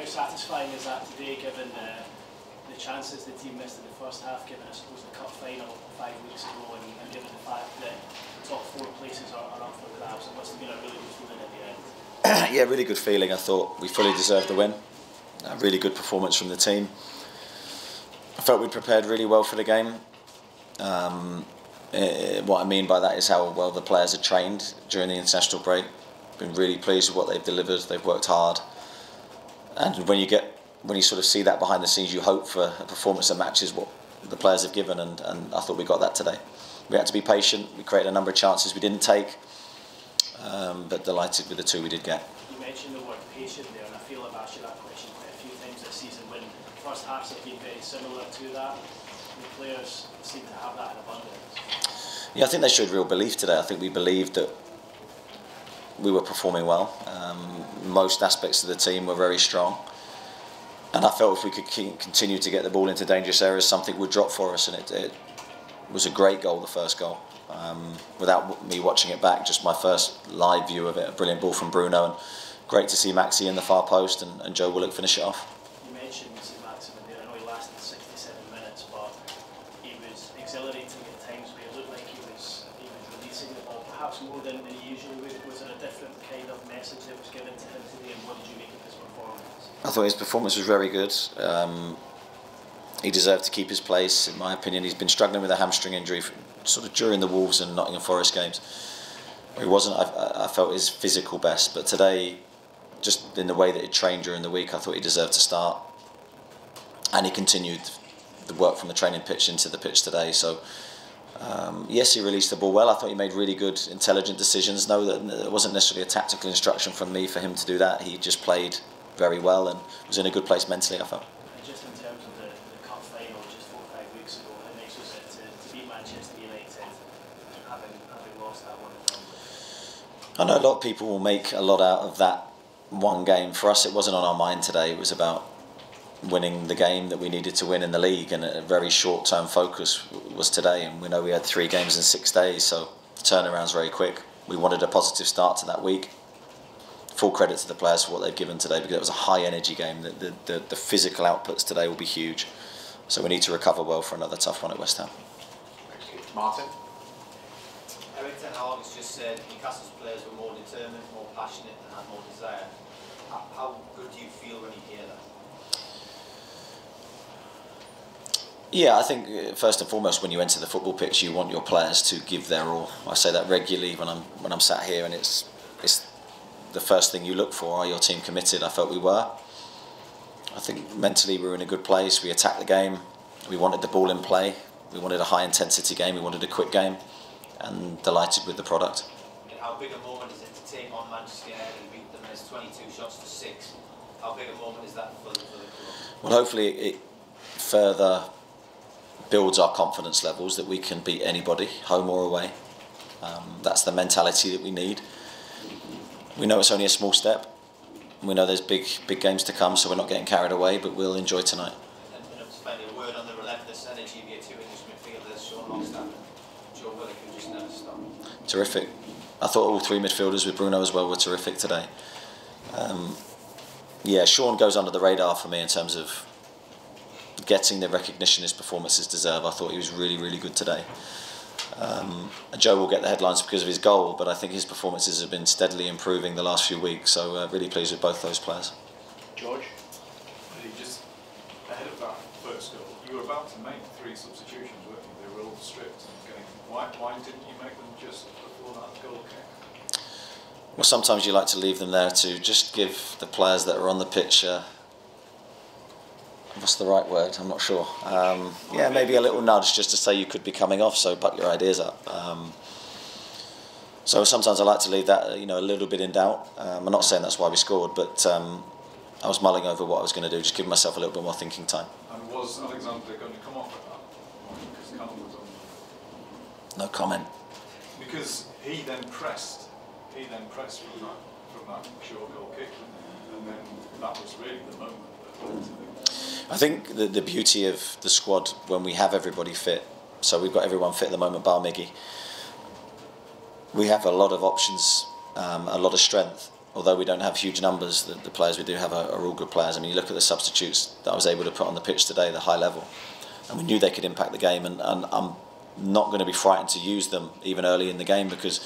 satisfying is that today, given the chances the team missed in the first half, given I suppose the cup final 5 weeks ago, and given the fact that the top 4 places are up for grabs? It must have been a really good feeling at the end. Yeah, really good feeling. I thought we fully deserved the win. A really good performance from the team. I felt we prepared really well for the game. What I mean by that is how well the players had trained during the international break. Been really pleased with what they've delivered. They've worked hard, and when you sort of see that behind the scenes, you hope for a performance that matches what the players have given, and I thought we got that today. We had to be patient. We created a number of chances we didn't take, but delighted with the 2 we did get. You mentioned the word patient there, and I feel I've asked you that question quite a few times this season. When first halves have been very similar to that, the players seem to have that in abundance. Yeah, I think they showed real belief today. I think we believed that we were performing well. Most aspects of the team were very strong, and I felt if we could continue to get the ball into dangerous areas, something would drop for us, and it was a great goal, the first goal. Without me watching it back, just my first live view of it, a brilliant ball from Bruno, and great to see Maxi in the far post and Joe Willock finish it off. You mentioned Maxi there. I know he lasted 67 minutes, but he was exhilarating at times where it looked like he was releasing the ball, perhaps more than he usually would. Was there a different kind of message that was given to him today, and what did you make of his performance? I thought his performance was very good. He deserved to keep his place, in my opinion. He's been struggling with a hamstring injury sort of during the Wolves and Nottingham Forest games. He wasn't, I felt, his physical best, but today, just in the way that he trained during the week, I thought he deserved to start. And he continued the work from the training pitch into the pitch today. So, yes, he released the ball well. I thought he made really good, intelligent decisions. No, that it wasn't necessarily a tactical instruction from me for him to do that. He just played very well and was in a good place mentally, I felt. And just in terms of the cup final, just 4 or 5 weeks ago, how nice was it to beat Manchester United, having lost that one? I know a lot of people will make a lot out of that one game. For us, it wasn't on our mind today. It was about winning the game that we needed to win in the league, and a very short-term focus was today. And we know we had 3 games in 6 days, so the turnaround's very quick. We wanted a positive start to that week. Full credit to the players for what they've given today, because it was a high-energy game. The physical outputs today will be huge, so we need to recover well for another tough one at West Ham. Thank you. Martin? Eric Ten Hag has just said Newcastle's players were more determined, more passionate and had more desire. How good do you feel when you hear that? Yeah, I think first and foremost, when you enter the football pitch, you want your players to give their all. I say that regularly when I'm sat here, and it's the first thing you look for. Are your team committed? I felt we were. I think mentally we were in a good place. We attacked the game. We wanted the ball in play. We wanted a high intensity game. We wanted a quick game, and delighted with the product. How big a moment is it to take on Manchester United and beat them as 22 shots to 6? How big a moment is that for the club? Well, hopefully it further builds our confidence levels that we can beat anybody, home or away. That's the mentality that we need. We know it's only a small step. We know there's big games to come, so we're not getting carried away, but we'll enjoy tonight. And finally, a word on the relentless energy of your 2 English midfielders, Sean Longstaff and Joe Willock, who just never stop. Terrific. I thought all 3 midfielders with Bruno as well were terrific today. Yeah, Sean goes under the radar for me in terms of getting the recognition his performances deserve. I thought he was really, really good today. Joe will get the headlines because of his goal, but I think his performances have been steadily improving the last few weeks, so really pleased with both those players. George? Just ahead of that first goal, you were about to make 3 substitutions, weren't you? They were all stripped. Why didn't you make them just before that goal kick? Well, sometimes you like to leave them there to just give the players that are on the pitch what's the right word? I'm not sure. Yeah, maybe a little nudge just to say you could be coming off, so buck your ideas up. So sometimes I like to leave that, a little bit in doubt. I'm not saying that's why we scored, but I was mulling over what I was going to do, just give myself a little bit more thinking time. And was Alexander going to come off at that? Because Callum was on. No comment. Because he then pressed from that short goal kick, and then that was really the moment that led to the. I think the beauty of the squad when we have everybody fit, so we've got everyone fit at the moment bar Miggy, we have a lot of options, a lot of strength although we don't have huge numbers, the players we do have are all good players. I mean, you look at the substitutes that I was able to put on the pitch today, the high level, and we knew they could impact the game, and I'm not going to be frightened to use them even early in the game, because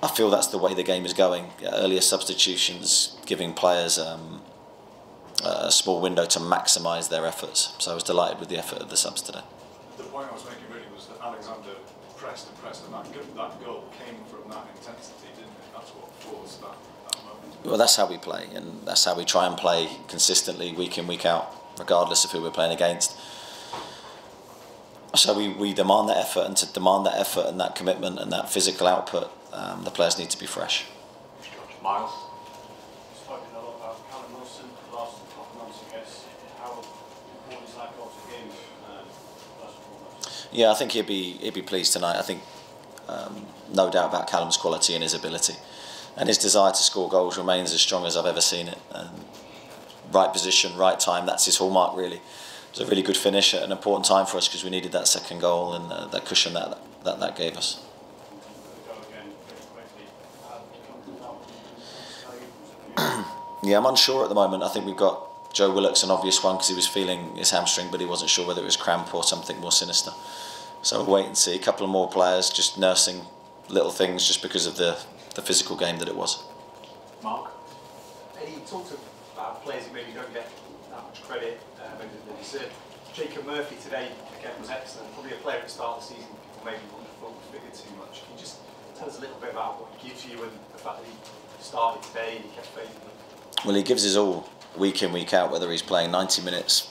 I feel that's the way the game is going. Earlier substitutions, giving players a small window to maximise their efforts. So I was delighted with the effort of the subs today. The point I was making really was that Alexander pressed, and that goal came from that intensity, didn't it? That's what forced that moment. Well, that's how we play, and that's how we try and play consistently, week in, week out, regardless of who we're playing against. So we demand that effort, and to demand that effort and that commitment and that physical output, the players need to be fresh. Miles? You've spoken a lot about Callum Wilson the last couple of months, I guess. How important is that goal to him, first and foremost? Yeah, I think he'd be pleased tonight. I think no doubt about Callum's quality and his ability, and his desire to score goals remains as strong as I've ever seen it. And right position, right time, that's his hallmark really. It was a really good finish at an important time for us, because we needed that second goal and that cushion that gave us. Yeah, I'm unsure at the moment. I think we've got Joe Willock's an obvious one, because he was feeling his hamstring, but he wasn't sure whether it was cramp or something more sinister. So we'll wait and see. A couple of more players just nursing little things just because of the physical game that it was. Mark? Eddie, you talked about players who maybe don't get that much credit, maybe they deserve. Jacob Murphy today, again, was excellent. Probably a player at the start of the season people maybe wouldn't have thought would figure too much. Can you just tell us a little bit about what he gives you, and the fact that he started today and he kept faith in them? Well, he gives his all week in, week out, whether he's playing 90 minutes,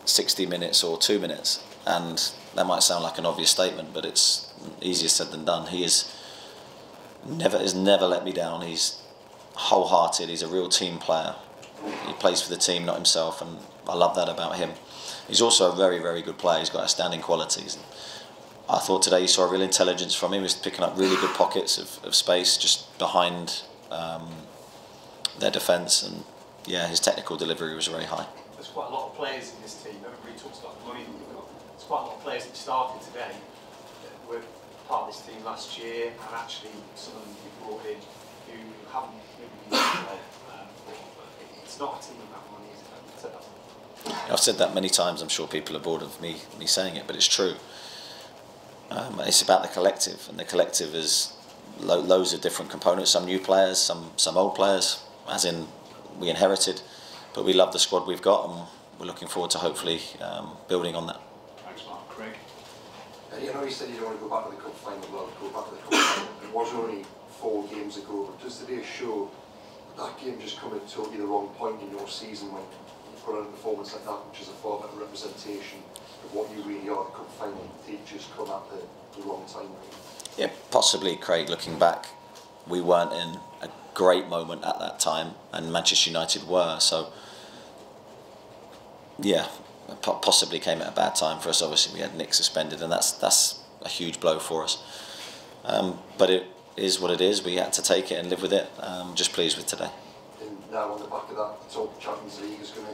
60 minutes or 2 minutes. And that might sound like an obvious statement, but it's easier said than done. He has never let me down. He's wholehearted. He's a real team player. He plays for the team, not himself, and I love that about him. He's also a very, very good player. He's got outstanding qualities. I thought today you saw a real intelligence from him. He was picking up really good pockets of space just behind their defence, and yeah, his technical delivery was very high. There's quite a lot of players in this team. Everybody talks about the money that you've got. There's quite a lot of players that started today that were part of this team last year, and actually some of them you brought in who haven't maybe used well. It's not a team about money, is it? You've said that. I've said that many times. I'm sure people are bored of me saying it, but it's true. It's about the collective, and the collective is loads of different components. Some new players, some old players, as in we inherited, but we love the squad we've got, and we're looking forward to hopefully building on that. Thanks, Mark. Craig? You know, you said you don't want to go back to the cup final. Well, go back to the cup final. It was only 4 games ago, but does today show that game just come at totally the wrong point in your season when you put on a performance like that, which is a far better representation of what you really are? The cup final did just come at the wrong time, right? Yeah, possibly, Craig. Looking back, we weren't in a great moment at that time, and Manchester United were. So, yeah, possibly came at a bad time for us. Obviously, we had Nick suspended, and that's a huge blow for us. But it is what it is. We had to take it and live with it. Just pleased with today. And now on the back of that, the top Champions League is going to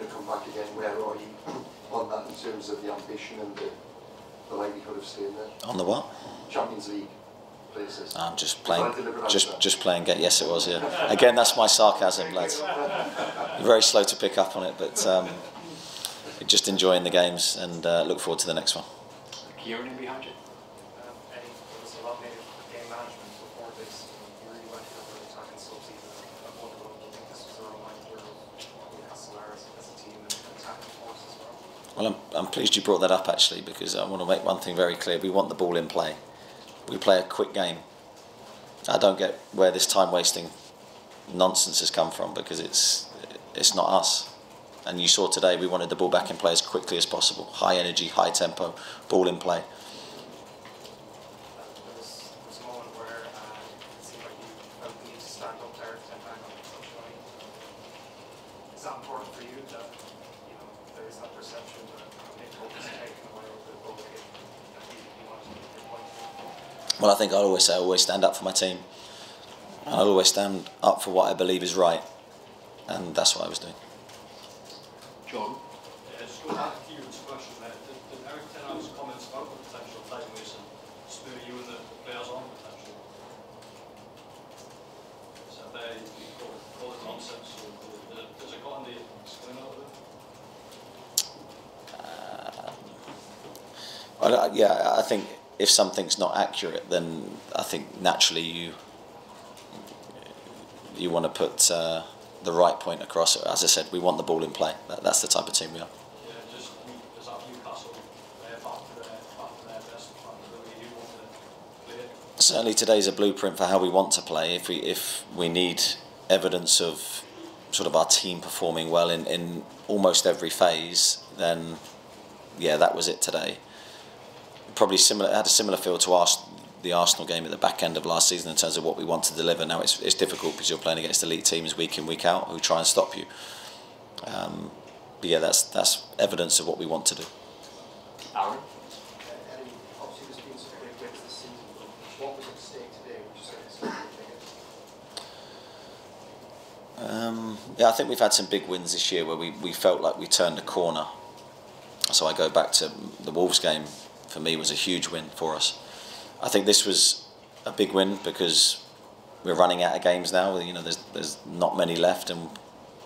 come back again. Where are you on that in terms of the ambition and the likelihood of staying there? On the what? Champions League places. I'm just playing. Just playing. Yes, it was. Yeah. Again, that's my sarcasm, lads. You're very slow to pick up on it, but just enjoying the games and look forward to the next one. Kieran in behind you? Eddie, there was a lot made of game management before this. You really went for the attack and subs even at one level. Do you think this was a reminder of Newcastle as a team and attacking force as well? Well, I'm pleased you brought that up, actually, because I want to make one thing very clear. We want the ball in play. We play a quick game. I don't get where this time-wasting nonsense has come from, because it's not us. And you saw today we wanted the ball back in play as quickly as possible. High energy, high tempo, ball in play. There was a moment where it seemed like you felt the need to stand up there to back on the touchline. Is that important for you that there is that perception that Nick Howe is taking away over the ball hit that you want to make your point? Well, I think I always say I always stand up for my team. And I'll always stand up for what I believe is right. And that's what I was doing. John? Just going back to your discussion there, did Eric Ten Hag's comments about the potential of Tyson Mason spur you and the players on potentially? So that there, you call it nonsense, or does it got on the explain that with them? Yeah, I think if something's not accurate, then I think naturally you want to put the right point across. As I said, we want the ball in play. That's the type of team we are. Yeah, just is that Newcastle back to their best, back to the way you want to play it? Certainly today's a blueprint for how we want to play. If we need evidence of sort of our team performing well in almost every phase, then yeah, that was it today. Probably similar, had a similar feel to the Arsenal game at the back end of last season in terms of what we want to deliver. Now it's difficult because you're playing against elite teams week in, week out who try and stop you. But yeah, that's evidence of what we want to do. Aaron? Eddie, obviously there's been some big wins this season, but what was at stake today? Would you say it's the biggest? Yeah, I think we've had some big wins this year where we felt like we turned a corner. So I go back to the Wolves game. For me, was a huge win for us. I think this was a big win because we're running out of games now. You know, there's not many left and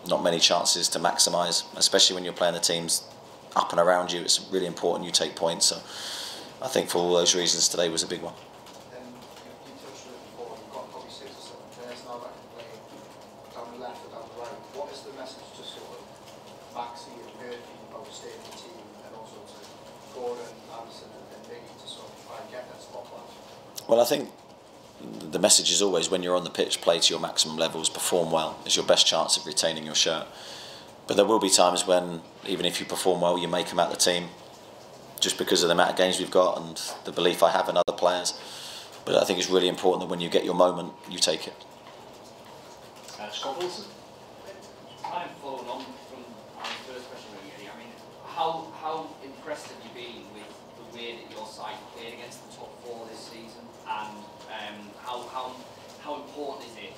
not many chances to maximise, especially when you're playing the teams up and around you. It's really important you take points. So I think for all those reasons, today was a big one. Then you touched on it before, you've got probably 6 or 7 players now that can play down the left or down the right. What is the message to sort of Maxi and Murphy about staying in the team, and also to Gordon, Anderson and Miggy to sort of try and get that spotlight? Well, I think the message is always when you're on the pitch, play to your maximum levels, perform well. It's your best chance of retaining your shirt. But there will be times when, even if you perform well, you may come out the team just because of the amount of games we've got and the belief I have in other players. But I think it's really important that when you get your moment, you take it. Scott Wilson? Kind of following on from our first question, really. I mean, how impressed have you been with the way that your side played against the top 4 this season, and how important is it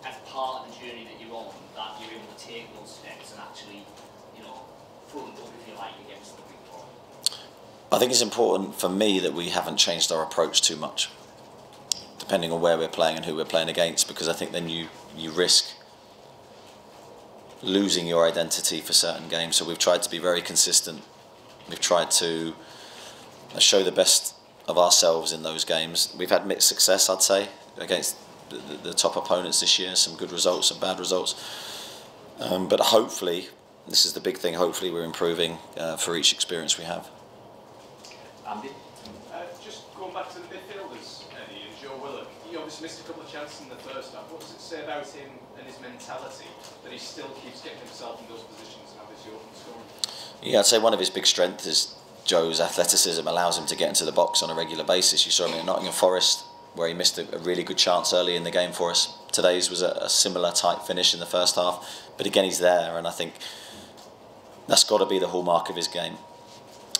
as part of the journey that you're on that you're able to take those steps and actually, you know, front up, if you like, against the big 4? I think it's important for me that we haven't changed our approach too much, depending on where we're playing and who we're playing against, because I think then you risk losing your identity for certain games. So we've tried to be very consistent. We've tried to show the best of ourselves in those games. We've had mixed success, I'd say, against the top opponents this year. Some good results, some bad results. But hopefully, this is the big thing, hopefully we're improving for each experience we have. Andy? Just going back to the midfielders, Eddie and Joe Willock, he obviously missed a couple of chances in the first half. What does it say about him and his mentality that he still keeps getting himself in those positions and obviously open scoring? Yeah, I'd say one of his big strengths is Joe's athleticism allows him to get into the box on a regular basis. You saw him in Nottingham Forest where he missed a really good chance early in the game for us. Today's was a similar type finish in the first half, but again he's there, and I think that's got to be the hallmark of his game.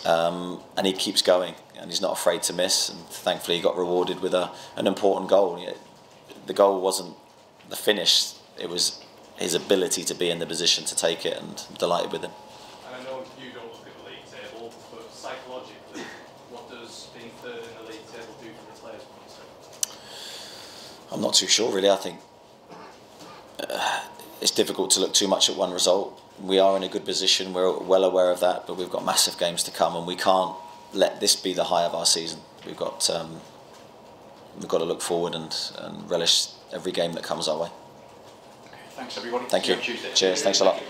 And he keeps going, and he's not afraid to miss, and thankfully he got rewarded with an important goal. The goal wasn't the finish, it was his ability to be in the position to take it, and I'm delighted with him. And I know you don't look at the league table, but psychologically, what does being third in the league table do for the players? I'm not too sure really. I think it's difficult to look too much at one result. We are in a good position, we're well aware of that, but we've got massive games to come and we can't let this be the high of our season. We've got to look forward and relish every game that comes our way. Thanks everybody. Thank See you. on Tuesday. Cheers, thanks a lot.